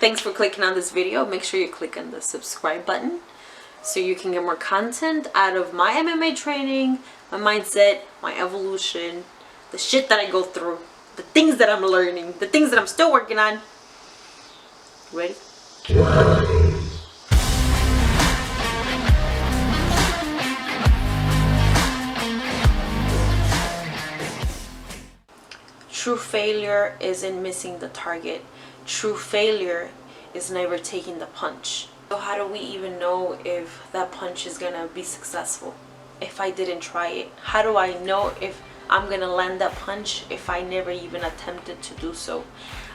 Thanks for clicking on this video. Make sure you click on the subscribe button so you can get more content out of my MMA training, my mindset, my evolution, the shit that I go through, the things that I'm learning, the things that I'm still working on. Ready? True failure isn't missing the target. True failure is never taking the punch. So how do we even know if that punch is gonna be successful if I didn't try it? How do I know if I'm gonna land that punch if I never even attempted to do so?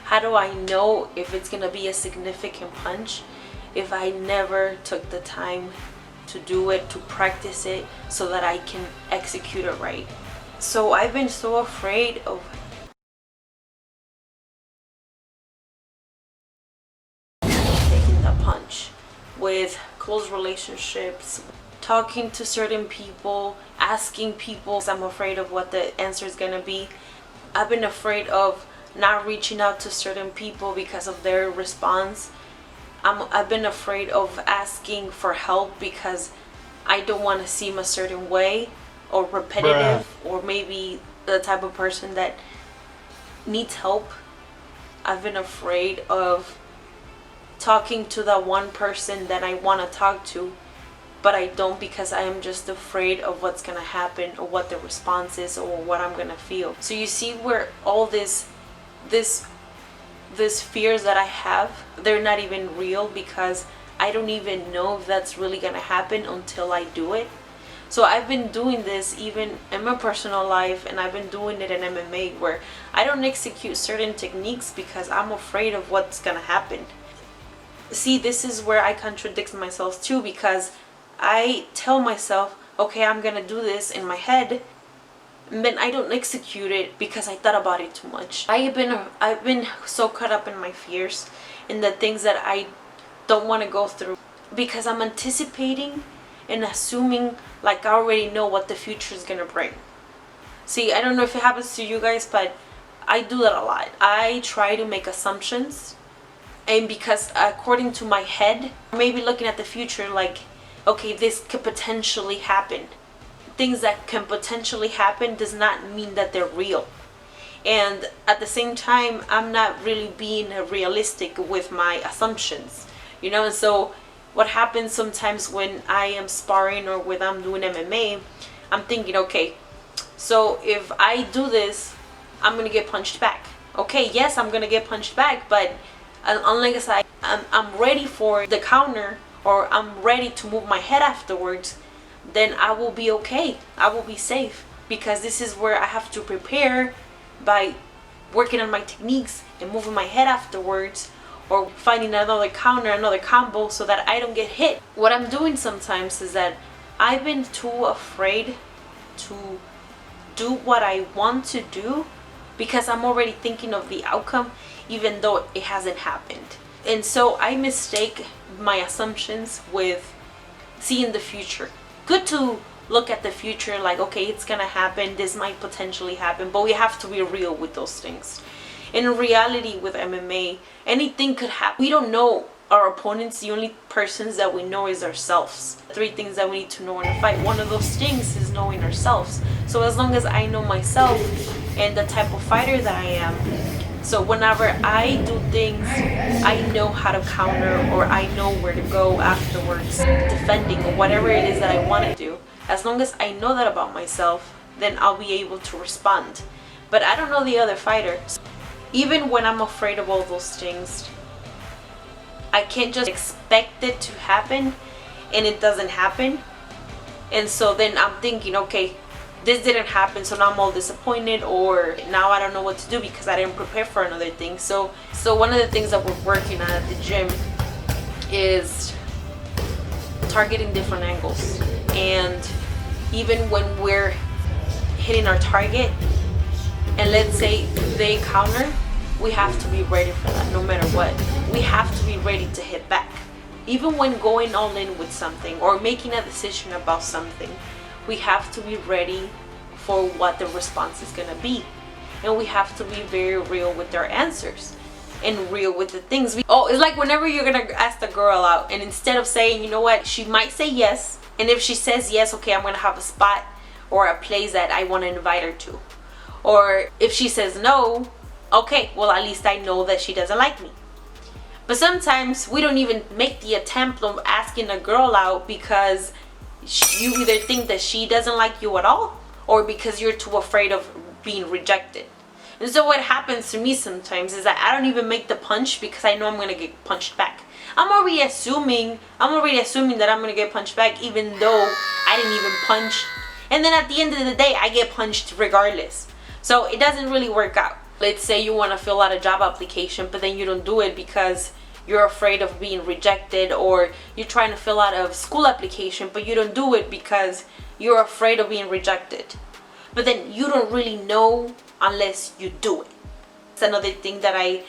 How do I know if it's gonna be a significant punch if I never took the time to do it, to practice it, so that I can execute it right? So I've been so afraid of taking the punch with close relationships, talking to certain people, asking people. I'm afraid of what the answer is gonna be. I've been afraid of not reaching out to certain people because of their response. I've been afraid of asking for help because I don't want to seem a certain way or repetitive, or maybe the type of person that needs help. I've been afraid of talking to that one person that I want to talk to, but I don't, because I am just afraid of what's gonna happen or what the response is or what I'm gonna feel. So you see where all this fears that I have, they're not even real, because I don't even know if that's really gonna happen until I do it. So I've been doing this even in my personal life, and I've been doing it in MMA, where I don't execute certain techniques because I'm afraid of what's gonna happen. See, this is where I contradict myself too, because I tell myself, okay, I'm gonna do this in my head, and then I don't execute it because I thought about it too much. I've been so caught up in my fears, in the things that I don't want to go through, because I'm anticipating and assuming like I already know what the future is gonna bring. See, I don't know if it happens to you guys, but I do that a lot. I try to make assumptions, and because according to my head, maybe looking at the future, like, okay, this could potentially happen. Things that can potentially happen does not mean that they're real. And at the same time, I'm not really being realistic with my assumptions, you know. And so what happens sometimes when I am sparring or when I'm doing MMA, I'm thinking, okay, so if I do this, I'm gonna get punched back. Okay, yes, I'm gonna get punched back, but unless I'm ready for the counter, or I'm ready to move my head afterwards, then I will be okay. I will be safe, because this is where I have to prepare by working on my techniques and moving my head afterwards, or finding another counter, another combo, so that I don't get hit. What I'm doing sometimes is that I've been too afraid to do what I want to do, because I'm already thinking of the outcome even though it hasn't happened. And so I mistake my assumptions with seeing the future. Good to look at the future, like, okay, it's gonna happen, this might potentially happen, but we have to be real with those things. In reality, with MMA, anything could happen. We don't know our opponents. The only persons that we know is ourselves. 3 things that we need to know in a fight. One of those things is knowing ourselves. So as long as I know myself and the type of fighter that I am, so whenever I do things, I know how to counter, or I know where to go afterwards, defending, or whatever it is that I want to do. As long as I know that about myself, then I'll be able to respond. But I don't know the other fighter. Even when I'm afraid of all those things, I can't just expect it to happen and it doesn't happen. And so then I'm thinking, okay, this didn't happen, so now I'm all disappointed, or now I don't know what to do because I didn't prepare for another thing. So one of the things that we're working on at the gym is targeting different angles. And even when we're hitting our target, and let's say they counter, we have to be ready for that no matter what. We have to be ready to hit back. Even when going all in with something or making a decision about something, we have to be ready for what the response is going to be. And we have to be very real with our answers. and real with the things. It's like whenever you're gonna ask the girl out, and instead of saying, you know what, she might say yes, and if she says yes, okay, I'm gonna have a spot or a place that I want to invite her to. Or if she says no, okay, well, at least I know that she doesn't like me. But sometimes we don't even make the attempt of asking a girl out because you either think that she doesn't like you at all, or because you're too afraid of being rejected. And so what happens to me sometimes is that I don't even make the punch because I know I'm gonna get punched back. I'm already assuming that I'm gonna get punched back, even though I didn't even punch. And then at the end of the day, I get punched regardless. So it doesn't really work out. Let's say you want to fill out a job application, but then you don't do it because you're afraid of being rejected, or you're trying to fill out a school application, but you don't do it because you're afraid of being rejected. But then you don't really know unless you do it. It's another thing that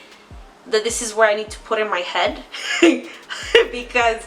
this is where I need to put in my head because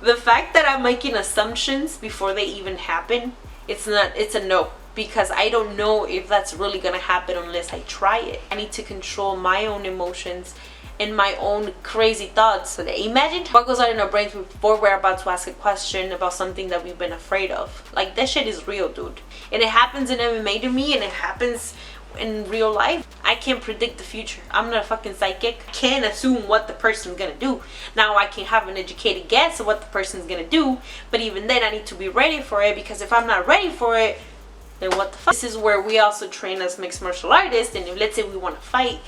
the fact that I'm making assumptions before they even happen, it's a no. Because I don't know if that's really gonna happen unless I try it. I need to control my own emotions and my own crazy thoughts. So imagine what goes on in our brains before we're about to ask a question about something that we've been afraid of. Like, that shit is real, dude. And it happens in MMA to me, and it happens in real life. I can't predict the future. I'm not a fucking psychic. I can't assume what the person's gonna do. Now I can have an educated guess of what the person's gonna do, but even then I need to be ready for it, because if I'm not ready for it, then what the fuck? This is where we also train as mixed martial artists, and if let's say we want to fight,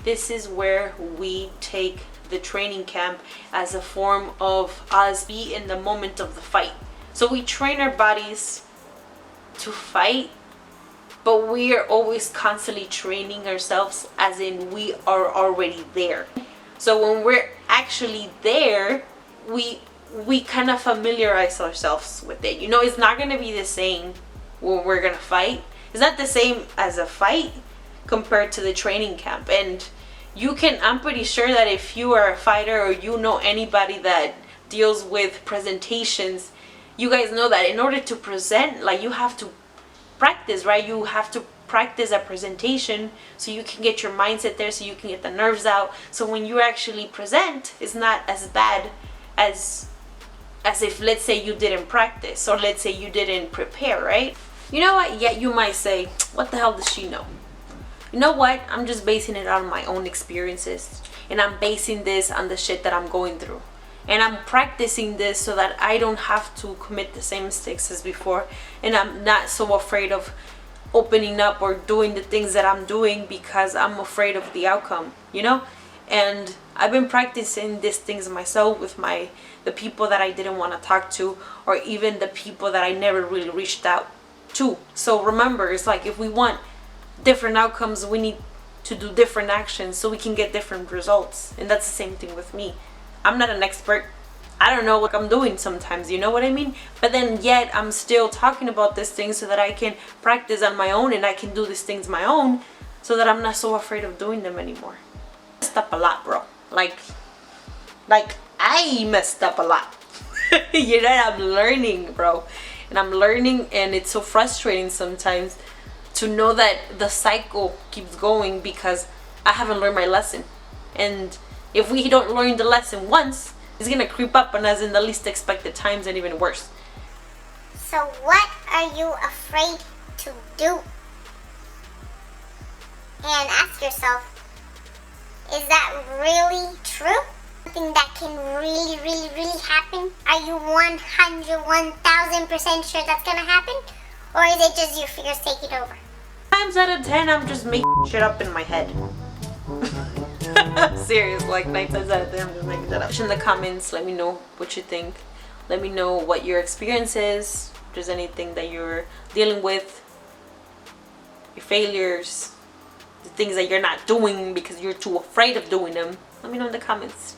this is where we take the training camp as a form of us be in the moment of the fight. So we train our bodies to fight, but we are always constantly training ourselves as in we are already there. So when we're actually there, we kind of familiarize ourselves with it. You know, it's not going to be the same when we're gonna fight. It's not the same as a fight compared to the training camp. And I'm pretty sure that if you are a fighter, or you know anybody that deals with presentations, you guys know that in order to present, like, you have to practice, right? You have to practice a presentation so you can get your mindset there, so you can get the nerves out, so when you actually present, it's not as bad as if, let's say, you didn't practice, or let's say you didn't prepare, right? You know what? Yeah, you might say, what the hell does she know? You know what? I'm just basing it on my own experiences, and I'm basing this on the shit that I'm going through, and I'm practicing this so that I don't have to commit the same mistakes as before, and I'm not so afraid of opening up or doing the things that I'm doing because I'm afraid of the outcome, you know? And I've been practicing these things myself with the people that I didn't want to talk to, or even the people that I never really reached out to. So remember, it's like, if we want different outcomes, we need to do different actions so we can get different results. And that's the same thing with me. I'm not an expert. I don't know what I'm doing sometimes, you know what I mean? But then yet I'm still talking about these things so that I can practice on my own, and I can do these things my own, so that I'm not so afraid of doing them anymore. I messed up a lot, bro. Like I messed up a lot. You know, I'm learning, bro. And I'm learning, and it's so frustrating sometimes to know that the cycle keeps going because I haven't learned my lesson. And if we don't learn the lesson once, it's gonna creep up on us in the least expected times, and even worse. So what are you afraid to do? And ask yourself, is that really true? Something that can really, really, really happen? Are you 1,000% sure that's gonna happen? Or is it just your fears taking over? Times out of 10, I'm just making shit up in my head. Serious, like 9 times out of 10, I'm just making that up. In the comments, let me know what you think. Let me know what your experience is. If there's anything that you're dealing with, your failures, the things that you're not doing because you're too afraid of doing them. Let me know in the comments.